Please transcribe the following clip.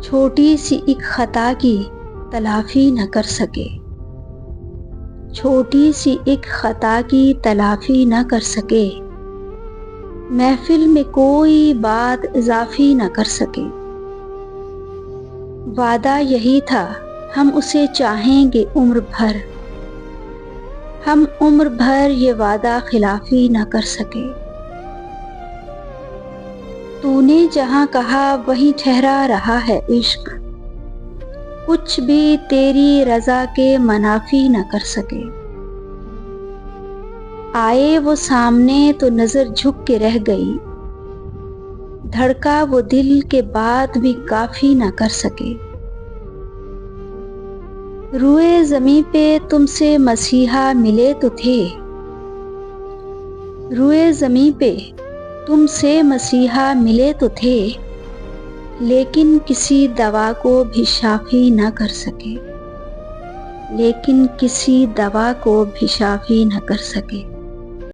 چھوٹی سی ایک خطا کی تلافی نہ کر سکے، چھوٹی سی ایک خطا کی تلافی نہ کر سکے، محفل میں کوئی بات اضافی نہ کر سکے۔ وعدہ یہی تھا ہم اسے چاہیں گے عمر بھر، ہم عمر بھر یہ وعدہ خلافی نہ کر سکے۔ تو نے جہاں کہا وہیں ٹھہرا رہا ہے عشق، کچھ بھی تیری رضا کے منافی نہ کر سکے۔ آئے وہ سامنے تو نظر جھک کے رہ گئی، دھڑکا وہ دل کے بعد بھی کافی نہ کر سکے۔ روئے زمیں پہ تم سے مسیحا ملے تو تھے، روئے زمیں پہ تم سے مسیحا ملے تو تھے، لیکن کسی دوا کو بھی شافی نہ کر سکے، لیکن کسی دوا کو بھی شافی نہ کر سکے۔